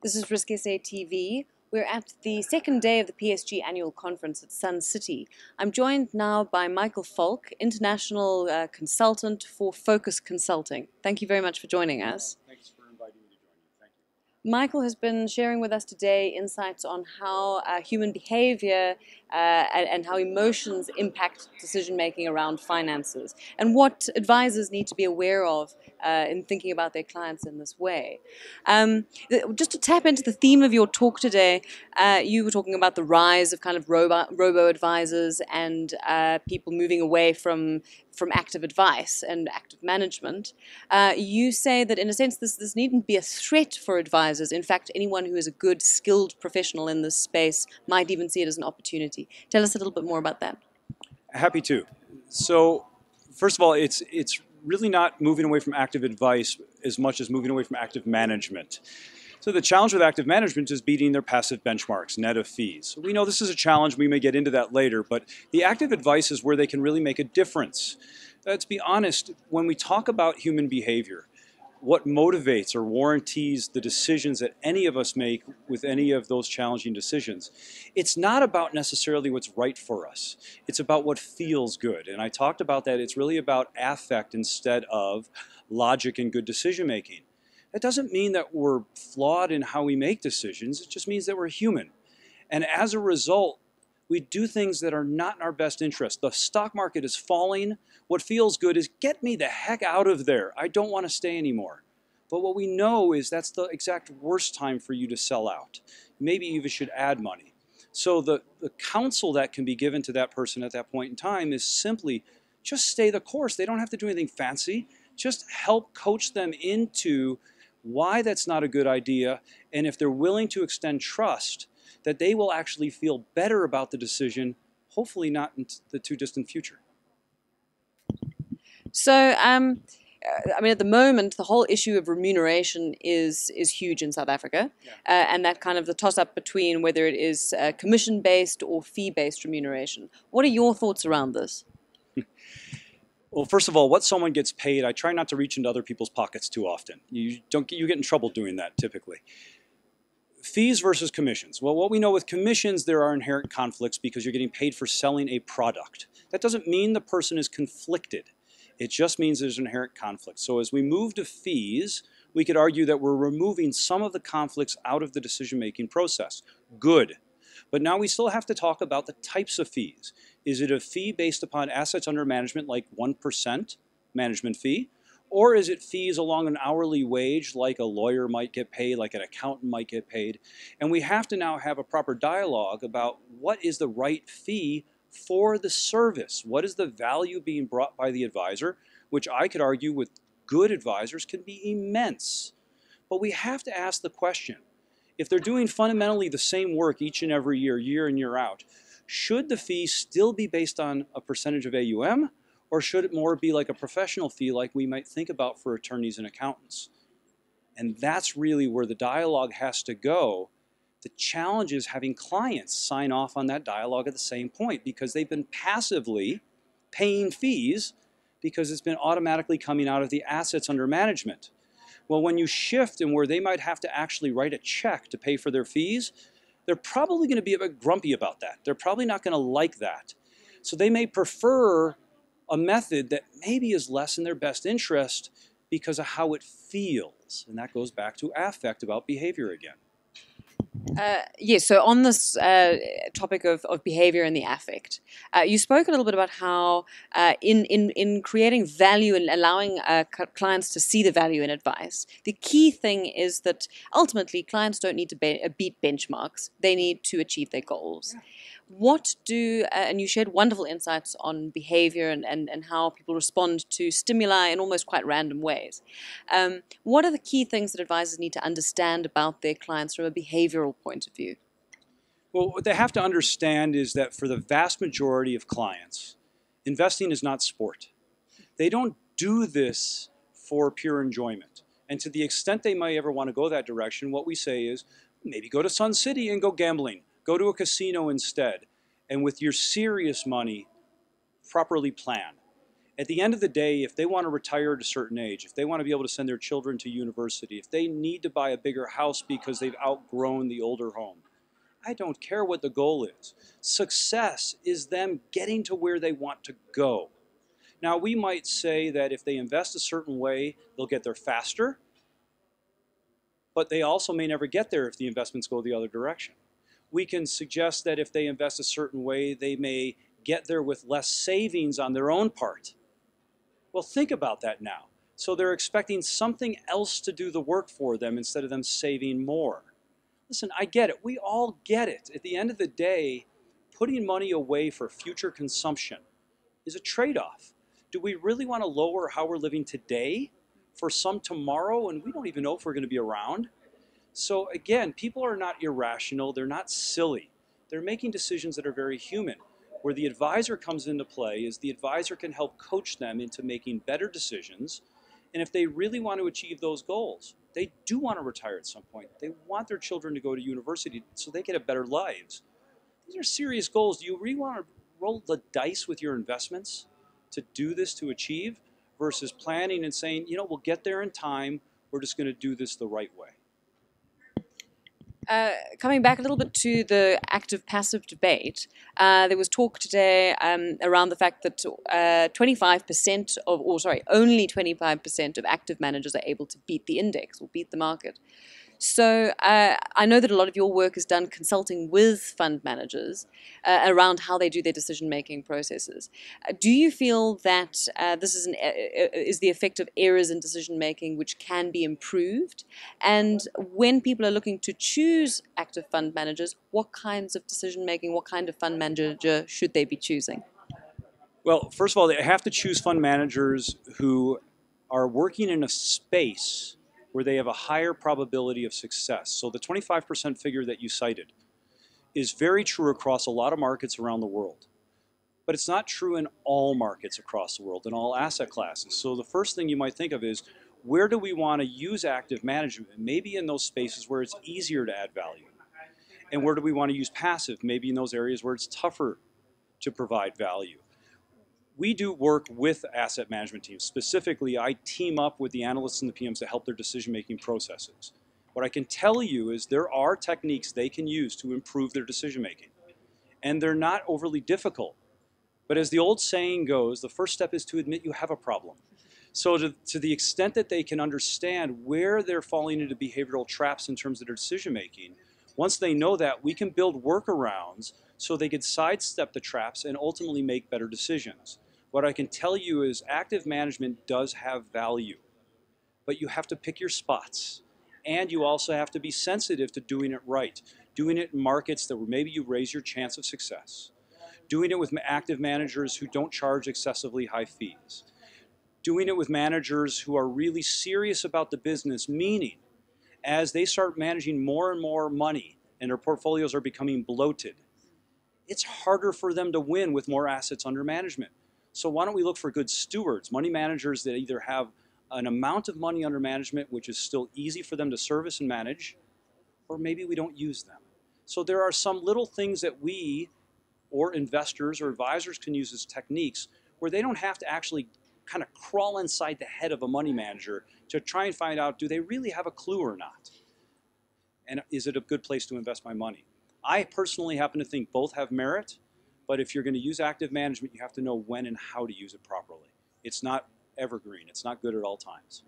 This is Risk SA TV. We're at the second day of the PSG annual conference at Sun City. I'm joined now by Michael Falk, international consultant for Focus Consulting. Thank you very much for joining us. Thanks for inviting me to join you. Thank you. Michael has been sharing with us today insights on how human behavior and how emotions impact decision-making around finances, and what advisors need to be aware of in thinking about their clients in this way. Just to tap into the theme of your talk today, you were talking about the rise of kind of robo-advisors and people moving away from active advice and active management. You say that in a sense this needn't be a threat for advisors. In fact, anyone who is a good, skilled professional in this space might even see it as an opportunity. Tell us a little bit more about that. Happy to. So, first of all, it's really not moving away from active advice as much as moving away from active management. So the challenge with active management is beating their passive benchmarks, net of fees. We know this is a challenge, we may get into that later, but the active advice is where they can really make a difference. To be honest, when we talk about human behavior, what motivates or warranties the decisions that any of us make with any of those challenging decisions, it's not about necessarily what's right for us. It's about what feels good. And I talked about that. It's really about affect instead of logic and good decision making. That doesn't mean that we're flawed in how we make decisions. It just means that we're human. And as a result, we do things that are not in our best interest. The stock market is falling. What feels good is get me the heck out of there. I don't want to stay anymore. But what we know is that's the exact worst time for you to sell out. Maybe you even should add money. So the counsel that can be given to that person at that point in time is simply just stay the course. They don't have to do anything fancy. Just help coach them into why that's not a good idea. And if they're willing to extend trust, that they will actually feel better about the decision, hopefully not in the too distant future. So, I mean, at the moment, the whole issue of remuneration is huge in South Africa, and that kind of the toss-up between whether it is commission-based or fee-based remuneration. What are your thoughts around this? Well, first of all, what someone gets paid, I try not to reach into other people's pockets too often. You get in trouble doing that typically. Fees versus commissions. Well, what we know with commissions, there are inherent conflicts because you're getting paid for selling a product. That doesn't mean the person is conflicted. It just means there's an inherent conflict. So as we move to fees, we could argue that we're removing some of the conflicts out of the decision-making process. Good. But now we still have to talk about the types of fees. Is it a fee based upon assets under management like 1% management fee? Or is it fees along an hourly wage like a lawyer might get paid, like an accountant might get paid? And we have to now have a proper dialogue about what is the right fee for the service. What is the value being brought by the advisor, which I could argue with good advisors can be immense. But we have to ask the question, if they're doing fundamentally the same work each and every year, year in, year out, should the fee still be based on a percentage of AUM? Or should it more be like a professional fee like we might think about for attorneys and accountants? And that's really where the dialogue has to go. The challenge is having clients sign off on that dialogue at the same point because they've been passively paying fees because it's been automatically coming out of the assets under management. Well, when you shift and where they might have to actually write a check to pay for their fees, they're probably going to be a bit grumpy about that. They're probably not going to like that. So they may prefer a method that maybe is less in their best interest because of how it feels. And that goes back to affect about behavior again. Yes, so on this topic of behavior and the affect, you spoke a little bit about how in creating value and allowing clients to see the value in advice, the key thing is that ultimately clients don't need to beat benchmarks. They need to achieve their goals. What do, and you shared wonderful insights on behavior and how people respond to stimuli in almost quite random ways. What are the key things that advisors need to understand about their clients from a behavioral point of view? Well, what they have to understand is that for the vast majority of clients, investing is not sport. They don't do this for pure enjoyment. And to the extent they might ever want to go that direction, what we say is maybe go to Sun City and go gambling. Go to a casino instead. And with your serious money, properly plan. At the end of the day, if they want to retire at a certain age, if they want to be able to send their children to university, if they need to buy a bigger house because they've outgrown the older home, I don't care what the goal is. Success is them getting to where they want to go. Now, we might say that if they invest a certain way, they'll get there faster, but they also may never get there if the investments go the other direction. We can suggest that if they invest a certain way, they may get there with less savings on their own part. Well, think about that now. So they're expecting something else to do the work for them instead of them saving more. Listen, I get it. We all get it. At the end of the day, putting money away for future consumption is a trade-off. Do we really want to lower how we're living today for some tomorrow, and we don't even know if we're going to be around? So again, people are not irrational. They're not silly. They're making decisions that are very human. Where the advisor comes into play is the advisor can help coach them into making better decisions. And if they really want to achieve those goals, they do want to retire at some point. They want their children to go to university so they can have better lives. These are serious goals. Do you really want to roll the dice with your investments to do this, to achieve, versus planning and saying, you know, we'll get there in time. We're just going to do this the right way. Coming back a little bit to the active-passive debate, there was talk today around the fact that 25% of, or sorry, only 25% of active managers are able to beat the index or beat the market. So I know that a lot of your work is done consulting with fund managers around how they do their decision-making processes. Do you feel that this is the effect of errors in decision-making which can be improved? And when people are looking to choose active fund managers, what kinds of decision-making, what kind of fund manager should they be choosing? Well, first of all, they have to choose fund managers who are working in a space where they have a higher probability of success. So the 25% figure that you cited is very true across a lot of markets around the world. But it's not true in all markets across the world, in all asset classes. So the first thing you might think of is, where do we want to use active management? Maybe in those spaces where it's easier to add value. And where do we want to use passive? Maybe in those areas where it's tougher to provide value. We do work with asset management teams. Specifically, I team up with the analysts and the PMs to help their decision-making processes. What I can tell you is there are techniques they can use to improve their decision-making. And they're not overly difficult. But as the old saying goes, the first step is to admit you have a problem. So to the extent that they can understand where they're falling into behavioral traps in terms of their decision-making, once they know that, we can build workarounds so they can sidestep the traps and ultimately make better decisions. What I can tell you is active management does have value, but you have to pick your spots. And you also have to be sensitive to doing it right. Doing it in markets that where maybe you raise your chance of success. Doing it with active managers who don't charge excessively high fees. Doing it with managers who are really serious about the business, meaning as they start managing more and more money and their portfolios are becoming bloated, it's harder for them to win with more assets under management. So why don't we look for good stewards, money managers that either have an amount of money under management which is still easy for them to service and manage, or maybe we don't use them. So there are some little things that we or investors or advisors can use as techniques where they don't have to actually kind of crawl inside the head of a money manager to try and find out, do they really have a clue or not? And is it a good place to invest my money? I personally happen to think both have merit, but if you're going to use active management, you have to know when and how to use it properly. It's not evergreen. It's not good at all times.